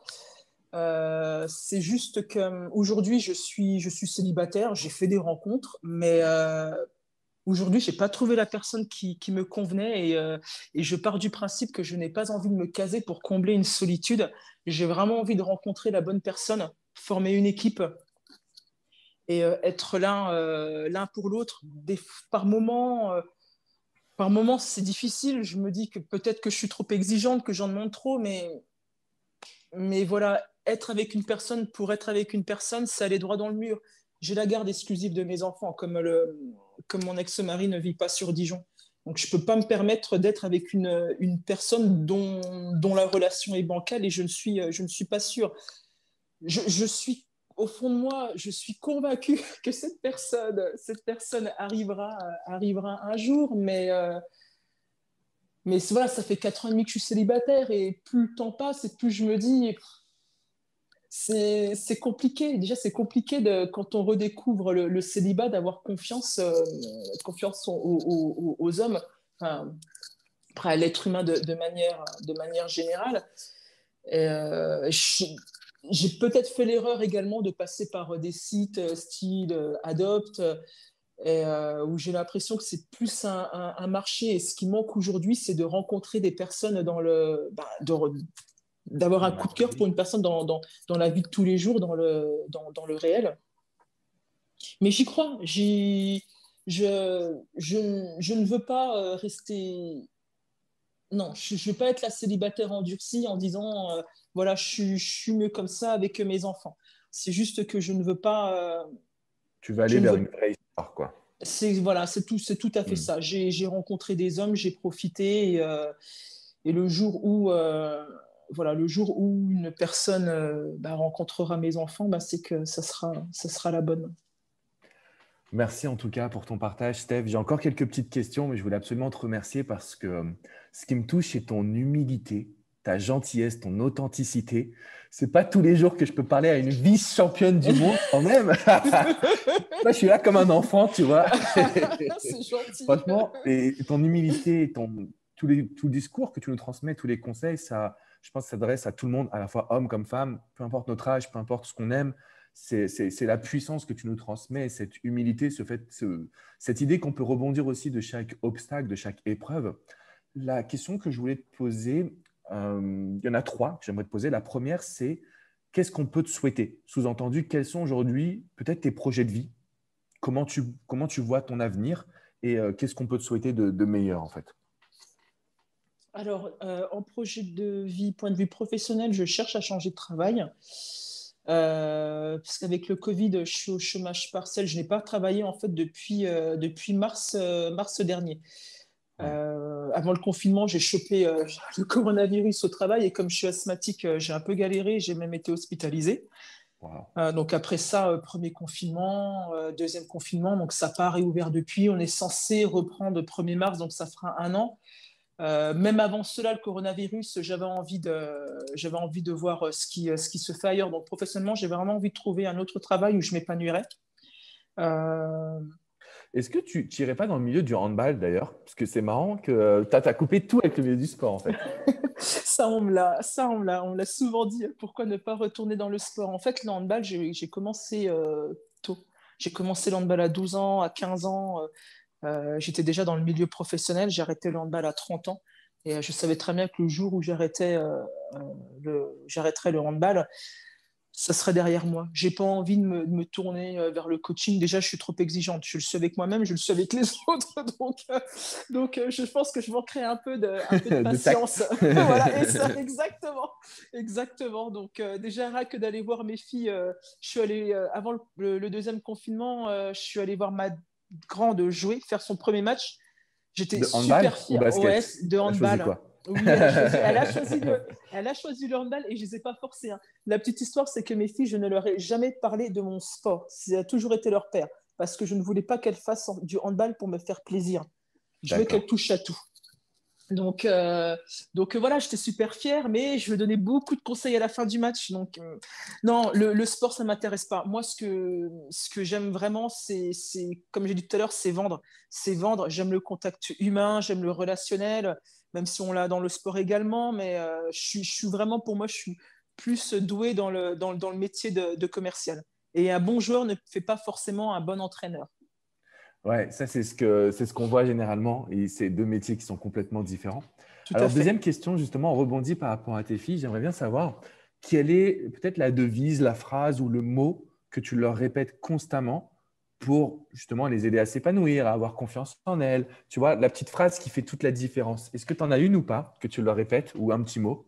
C'est juste qu'aujourd'hui, je suis célibataire, j'ai fait des rencontres, mais aujourd'hui, je n'ai pas trouvé la personne qui me convenait et je pars du principe que je n'ai pas envie de me caser pour combler une solitude. J'ai vraiment envie de rencontrer la bonne personne, former une équipe et être l'un pour l'autre. Par moments, c'est difficile. Je me dis que peut-être que je suis trop exigeante, que j'en demande trop, mais voilà, être avec une personne pour être avec une personne, c'est aller droit dans le mur. J'ai la garde exclusive de mes enfants, comme mon ex-mari ne vit pas sur Dijon. Donc, je ne peux pas me permettre d'être avec une personne dont la relation est bancale et je ne suis pas sûre. Au fond de moi, je suis convaincue que cette personne arrivera un jour, mais voilà, ça fait 4 ans et demi que je suis célibataire et plus le temps passe et plus je me dis c'est compliqué. Déjà, c'est compliqué quand on redécouvre le célibat d'avoir confiance aux hommes, enfin, après à l'être humain de manière générale. Et, j'ai peut-être fait l'erreur également de passer par des sites style Adopt, où j'ai l'impression que c'est plus un marché. Et ce qui manque aujourd'hui, c'est de rencontrer des personnes d'avoir un coup de cœur pour une personne dans la vie de tous les jours, dans le réel. Mais j'y crois. Je ne veux pas rester... Non, je ne veux pas être la célibataire endurcie en disant voilà, je suis mieux comme ça avec mes enfants. C'est juste que je ne veux pas... Tu vas aller vers une vraie histoire, quoi. Voilà, c'est tout à fait ça. J'ai rencontré des hommes, j'ai profité et le jour où une personne rencontrera mes enfants, c'est que ça sera la bonne. Merci en tout cas pour ton partage, Steph. J'ai encore quelques petites questions, mais je voulais absolument te remercier parce que ce qui me touche, c'est ton humilité, ta gentillesse, ton authenticité. C'est pas tous les jours que je peux parler à une vice-championne du monde quand même. Moi, je suis là comme un enfant, tu vois. C'est gentil. Franchement, et ton humilité, tout le discours que tu nous transmets, tous les conseils, ça, je pense que ça s'adresse à tout le monde, à la fois homme comme femme, peu importe notre âge, peu importe ce qu'on aime. C'est la puissance que tu nous transmets, cette humilité, cette idée qu'on peut rebondir aussi de chaque obstacle, de chaque épreuve. La question que je voulais te poser, il y en a 3 que j'aimerais te poser. La première, c'est qu'est-ce qu'on peut te souhaiter? Sous-entendu, quels sont aujourd'hui peut-être tes projets de vie? Comment tu vois ton avenir et qu'est-ce qu'on peut te souhaiter de meilleur en fait? Alors, en projet de vie, point de vue professionnel, je cherche à changer de travail. Parce qu'avec le Covid, je suis au chômage partiel. Je n'ai pas travaillé en fait depuis mars dernier. Avant le confinement, j'ai chopé le coronavirus au travail et comme je suis asthmatique, j'ai un peu galéré. J'ai même été hospitalisée. Wow. Donc après ça, premier confinement, deuxième confinement, donc ça n'a pas réouvert depuis. On est censé reprendre le 1er mars, donc ça fera 1 an. Même avant cela, le coronavirus, j'avais envie de voir ce qui se fait ailleurs. Donc, professionnellement, j'ai vraiment envie de trouver un autre travail où je m'épanouirais. Est-ce que tu n'irais pas dans le milieu du handball d'ailleurs? Parce que c'est marrant que tu as coupé tout avec le milieu du sport en fait. On me l'a souvent dit. Pourquoi ne pas retourner dans le sport? En fait, le handball, j'ai commencé tôt. J'ai commencé le handball à 12 ans, à 15 ans. J'étais déjà dans le milieu professionnel. J'ai arrêté le handball à 30 ans. Et je savais très bien que le jour où j'arrêterais le handball, ça serait derrière moi. J'ai pas envie de me tourner vers le coaching. Déjà, je suis trop exigeante. Je le suis avec moi-même, je le suis avec les autres. Je pense que je manquerai un peu de patience. Voilà, et ça, exactement. Donc, déjà, rien que d'aller voir mes filles, je suis allée, avant le deuxième confinement, je suis allée voir ma grande jouer, faire son premier match. J'étais super fière. Ouais, de handball. Oui, elle a choisi le handball et je ne les ai pas forcés. Hein. La petite histoire, c'est que mes filles, je ne leur ai jamais parlé de mon sport. Ça a toujours été leur père parce que je ne voulais pas qu'elles fassent du handball pour me faire plaisir. Je veux qu'elles touchent à tout. Donc voilà, j'étais super fière, mais je veux donner beaucoup de conseils à la fin du match. Donc, non, le sport, ça ne m'intéresse pas. Moi, ce que j'aime vraiment, c'est, comme j'ai dit tout à l'heure, c'est vendre. C'est vendre. J'aime le contact humain, j'aime le relationnel, même si on l'a dans le sport également. Mais je suis vraiment, pour moi, je suis plus douée dans le métier de commercial. Et un bon joueur ne fait pas forcément un bon entraîneur. Ouais, ça, c'est ce qu'on voit généralement. Et c'est deux métiers qui sont complètement différents. Tout Alors, à fait. deuxième question, justement, on rebondit par rapport à tes filles. J'aimerais bien savoir quelle est peut-être la devise, la phrase ou le mot que tu leur répètes constamment pour justement les aider à s'épanouir, à avoir confiance en elles. Tu vois, la petite phrase qui fait toute la différence. Est-ce que tu en as une ou pas que tu leur répètes ou un petit mot?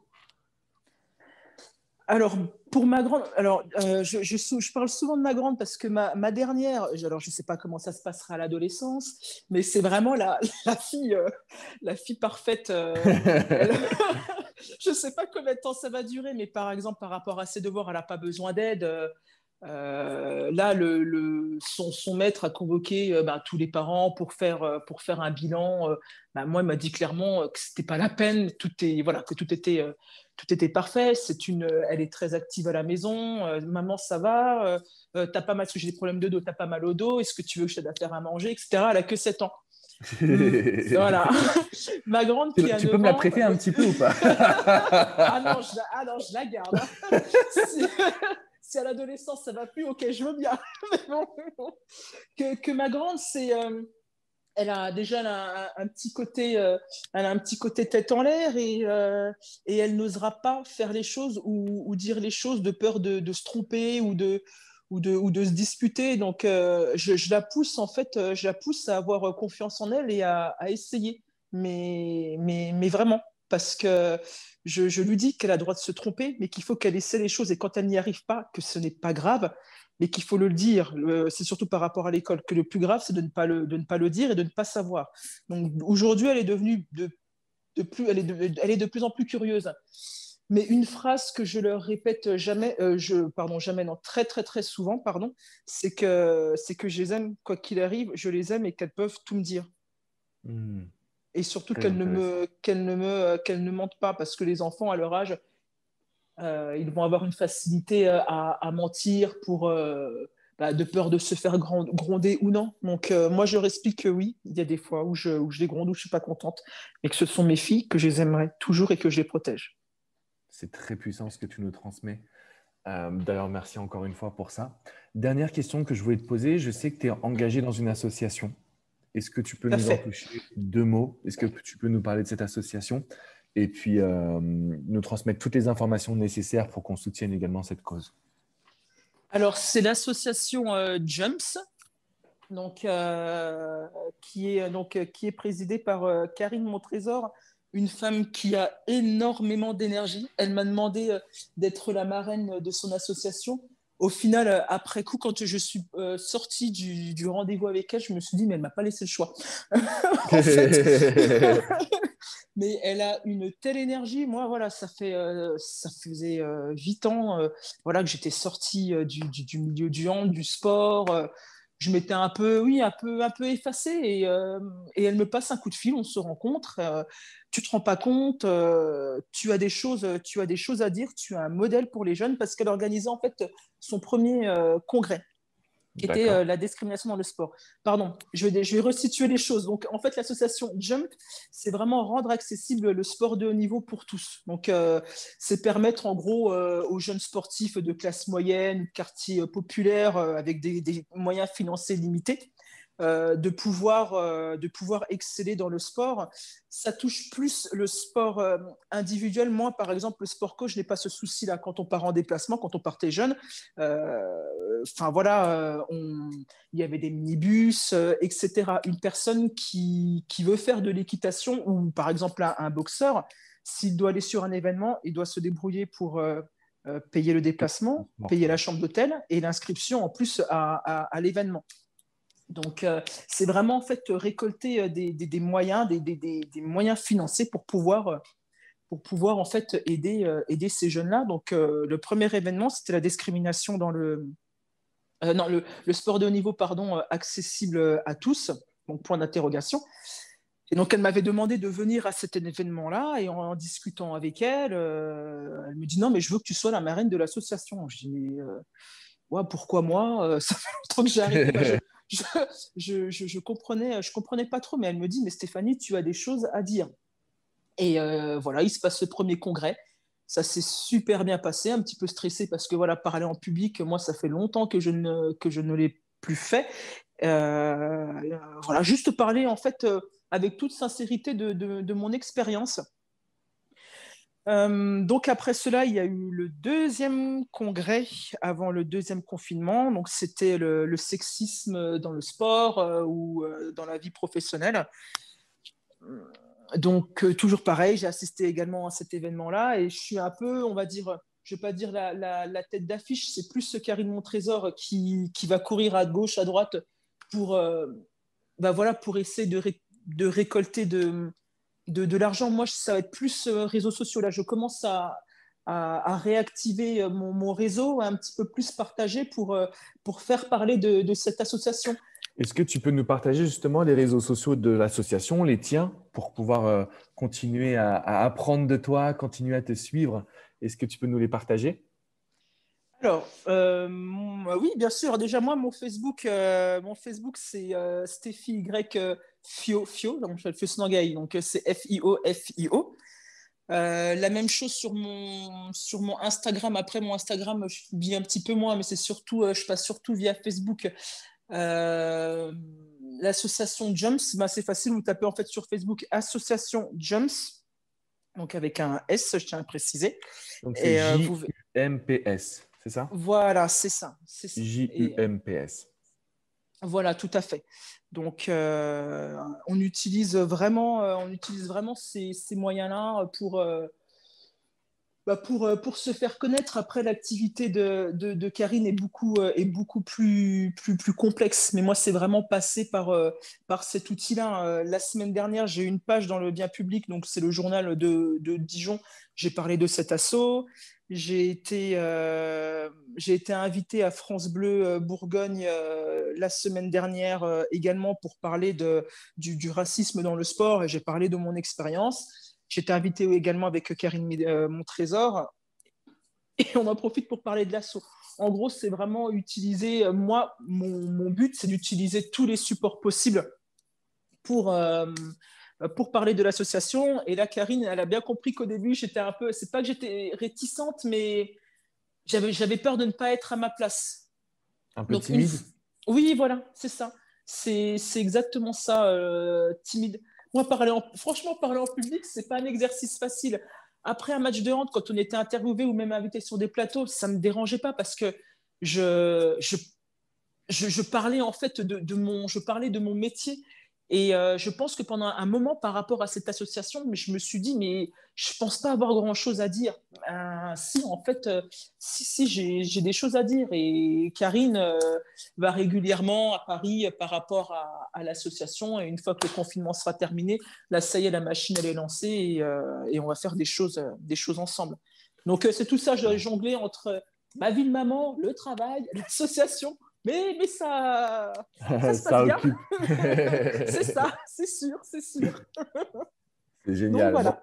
Alors, pour ma grande, je parle souvent de ma grande parce que ma dernière, alors je ne sais pas comment ça se passera à l'adolescence, mais c'est vraiment la fille parfaite. Je ne sais pas combien de temps ça va durer, mais par exemple, par rapport à ses devoirs, elle n'a pas besoin d'aide. Là, son maître a convoqué tous les parents pour faire un bilan. Moi, il m'a dit clairement que c'était pas la peine. Que tout était parfait. Elle est très active à la maison. Maman, ça va. T'as pas mal, parce que j'ai des problèmes de dos. T'as pas mal au dos. Est-ce que tu veux que je t'aide à faire à manger, etc. Elle a que 7 ans. Voilà. Ma grande qui a 9 ans. Tu peux me la prêter un petit peu ou pas? Je la garde. Si à l'adolescence ça va plus, ok, je veux bien. Que ma grande, elle a déjà un petit côté, elle a un petit côté tête en l'air et elle n'osera pas faire les choses ou dire les choses de peur de se tromper ou de se disputer. Donc je la pousse en fait, je la pousse à avoir confiance en elle et à essayer, mais vraiment. Parce que je lui dis qu'elle a le droit de se tromper, mais qu'il faut qu'elle essaie les choses et quand elle n'y arrive pas, que ce n'est pas grave, mais qu'il faut le dire. C'est surtout par rapport à l'école que le plus grave, c'est de ne pas le dire et de ne pas savoir. Donc aujourd'hui, elle est devenue elle est de plus en plus curieuse. Mais une phrase que je leur répète jamais, jamais, non, très très très souvent, pardon, c'est que je les aime quoi qu'il arrive, je les aime et qu'elles peuvent tout me dire. Et surtout qu'elles ne mentent pas parce que les enfants à leur âge, ils vont avoir une facilité à mentir de peur de se faire gronder ou non. Donc moi je leur explique que oui, il y a des fois où je les gronde, où je suis pas contente, mais que ce sont mes filles, que je les aimerai toujours et que je les protège. C'est très puissant ce que tu nous transmets. D'ailleurs, merci encore une fois pour ça. Dernière question que je voulais te poser. Je sais que tu es engagé dans une association. Est-ce que tu peux nous en toucher 2 mots? Est-ce que tu peux nous parler de cette association et puis nous transmettre toutes les informations nécessaires pour qu'on soutienne également cette cause? Alors, c'est l'association Jumps, donc, qui est présidée par Karine Montrésor, une femme qui a énormément d'énergie. Elle m'a demandé d'être la marraine de son association. Au final, après coup, quand je suis sortie du rendez-vous avec elle, je me suis dit, mais elle ne m'a pas laissé le choix. En fait. Mais elle a une telle énergie. Moi, voilà, ça faisait 8 ans que j'étais sortie du milieu du hand, du sport. Je m'étais un peu effacée et elle me passe un coup de fil, on se rencontre. Tu te rends pas compte, tu as des choses à dire, tu as un modèle pour les jeunes parce qu'elle organisait en fait son premier congrès. qui était la discrimination dans le sport. Pardon, je vais resituer les choses. Donc, en fait, l'association Jump, c'est vraiment rendre accessible le sport de haut niveau pour tous. Donc, c'est permettre, en gros, aux jeunes sportifs de classe moyenne, de quartiers populaires, avec des moyens financiers limités, de pouvoir exceller dans le sport. Ça touche plus le sport individuel. Moi, par exemple, le sport co, je n'ai pas ce souci-là quand on part en déplacement, quand on partait jeune. Enfin, voilà, il y avait des minibus, etc. Une personne qui veut faire de l'équitation ou, par exemple, un boxeur, s'il doit aller sur un événement, il doit se débrouiller pour payer le déplacement, payer la chambre d'hôtel et l'inscription en plus à l'événement. Donc, c'est vraiment en fait récolter des moyens, des moyens financiers pour pouvoir en fait aider ces jeunes-là. Donc, le premier événement, c'était la discrimination dans le sport de haut niveau, pardon, accessible à tous. Donc, point d'interrogation. Et donc, elle m'avait demandé de venir à cet événement-là et en discutant avec elle, elle me dit non, mais je veux que tu sois la marraine de l'association. Je dis mais ouais, pourquoi moi? Ça fait longtemps que j'ai arrêté. Je comprenais pas trop, mais elle me dit mais Stéphanie, tu as des choses à dire. Et voilà, il se passe ce premier congrès. Ça s'est super bien passé, un petit peu stressé parce que voilà, parler en public, moi, ça fait longtemps que je ne l'ai plus fait. Voilà, juste parler en fait avec toute sincérité de mon expérience. Donc après cela, il y a eu le deuxième congrès avant le deuxième confinement. Donc c'était le sexisme dans le sport ou dans la vie professionnelle. Donc toujours pareil, j'ai assisté également à cet événement-là et je suis un peu, on va dire, je ne vais pas dire la tête d'affiche, c'est plus Karine Montrésor qui va courir à gauche, à droite pour, voilà, pour essayer de récolter de l'argent. Moi, ça va être plus réseaux sociaux. Là, je commence à réactiver mon réseau, un petit peu plus partagé pour faire parler de cette association. Est-ce que tu peux nous partager justement les réseaux sociaux de l'association, les tiens, pour pouvoir continuer à apprendre de toi, continuer à te suivre? Est-ce que tu peux nous les partager? Alors, oui, bien sûr. Déjà, moi, mon Facebook, c'est Stéphi Y Fio, donc je le fais Snangaï, donc c'est Fio. La même chose sur mon Instagram. Après, mon Instagram, je publie un petit peu moins, mais c'est surtout, je passe surtout via Facebook. L'association Jumps, c'est facile. Vous tapez en fait sur Facebook Association Jumps, donc avec un S, je tiens à préciser. Donc c'est JUMPS, c'est ça? Voilà, c'est ça. JUMPS. Voilà, tout à fait. Donc, on utilise vraiment ces moyens-là pour se faire connaître. Après, l'activité de Karine est beaucoup plus complexe. Mais moi, c'est vraiment passé par cet outil-là. La semaine dernière, j'ai eu une page dans le bien public, donc c'est le journal de Dijon. J'ai parlé de cet assaut. J'ai été invité à France Bleu Bourgogne la semaine dernière également pour parler du racisme dans le sport et j'ai parlé de mon expérience. J'étais invité également avec Karine Montrésor et on en profite pour parler de l'assaut. En gros, c'est vraiment utiliser, moi, mon but, c'est d'utiliser tous les supports possibles pour parler de l'association. Et là, Karine, elle a bien compris qu'au début, j'étais un peu, c'est pas que j'étais réticente, mais j'avais peur de ne pas être à ma place. Un peu timide? Oui, voilà, c'est ça. C'est exactement ça, timide. Moi, franchement, parler en public, c'est pas un exercice facile. Après un match de hand, quand on était interviewé ou même invité sur des plateaux, ça me dérangeait pas parce que je parlais en fait je parlais de mon métier. Et je pense que pendant un moment, par rapport à cette association, je me suis dit, mais je ne pense pas avoir grand-chose à dire. Si, en fait, si j'ai des choses à dire. Et Karine va régulièrement à Paris par rapport à l'association. Et une fois que le confinement sera terminé, là, ça y est, la machine, elle est lancée et on va faire des choses ensemble. Donc, c'est tout ça, je jonglais entre ma vie de maman, le travail, l'association. Mais ça se passe bien. C'est ça, c'est sûr. C'est génial. Donc, voilà.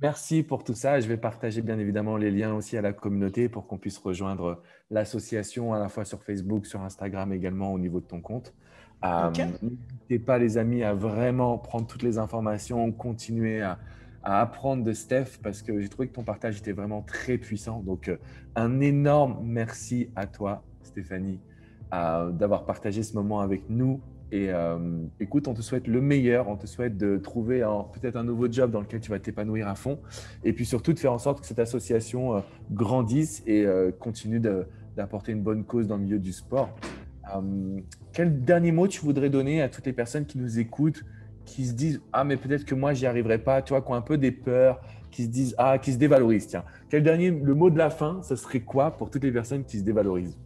Merci pour tout ça. Je vais partager bien évidemment les liens aussi à la communauté pour qu'on puisse rejoindre l'association à la fois sur Facebook, sur Instagram également au niveau de ton compte. Ok. N'hésitez pas les amis à vraiment prendre toutes les informations, continuer à apprendre de Steph parce que j'ai trouvé que ton partage était vraiment très puissant. Donc un énorme merci à toi Stéphanie d'avoir partagé ce moment avec nous. Et écoute, on te souhaite le meilleur, on te souhaite de trouver peut-être un nouveau job dans lequel tu vas t'épanouir à fond et puis surtout de faire en sorte que cette association grandisse et continue d'apporter une bonne cause dans le milieu du sport. Quel dernier mot tu voudrais donner à toutes les personnes qui nous écoutent, qui se disent « Ah, mais peut-être que moi, j'y arriverai pas », tu vois, qui ont un peu des peurs, qui se disent « Ah », qui se dévalorisent, tiens. Le mot de la fin, ce serait quoi pour toutes les personnes qui se dévalorisent?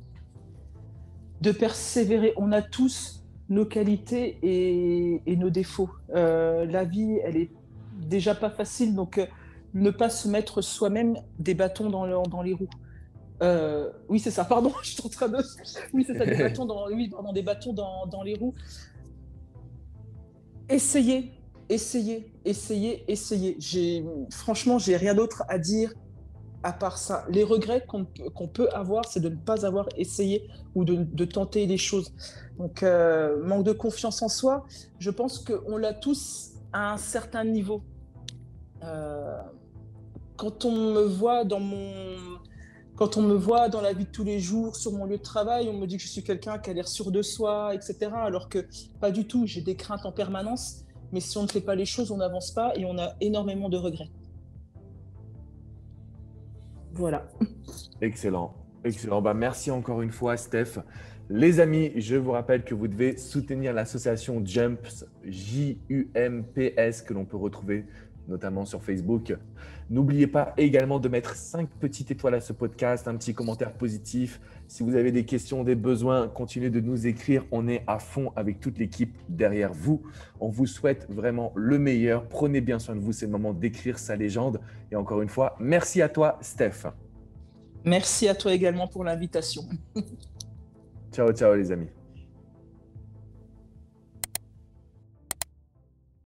De persévérer. On a tous nos qualités et nos défauts. La vie, elle est déjà pas facile, donc ne pas se mettre soi-même des bâtons dans les roues. Oui, c'est ça, pardon, je suis en train de... Oui, c'est ça, des bâtons des bâtons dans les roues. Essayez, essayez, essayez, essayez. Franchement, j'ai rien d'autre à dire à part ça. Les regrets qu'on peut avoir, c'est de ne pas avoir essayé ou de tenter les choses. Donc, manque de confiance en soi, je pense qu'on l'a tous à un certain niveau. Euh, quand on me voit quand on me voit dans la vie de tous les jours, sur mon lieu de travail, on me dit que je suis quelqu'un qui a l'air sûr de soi, etc. Alors que pas du tout, j'ai des craintes en permanence. Mais si on ne fait pas les choses, on n'avance pas et on a énormément de regrets. Voilà. Excellent, excellent. Bah, merci encore une fois, Steph. Les amis, je vous rappelle que vous devez soutenir l'association Jumps, Jumps, que l'on peut retrouver notamment sur Facebook. N'oubliez pas également de mettre 5 petites étoiles à ce podcast, un petit commentaire positif. Si vous avez des questions, des besoins, continuez de nous écrire. On est à fond avec toute l'équipe derrière vous. On vous souhaite vraiment le meilleur. Prenez bien soin de vous. C'est le moment d'écrire sa légende. Et encore une fois, merci à toi, Steph. Merci à toi également pour l'invitation. Ciao, ciao les amis.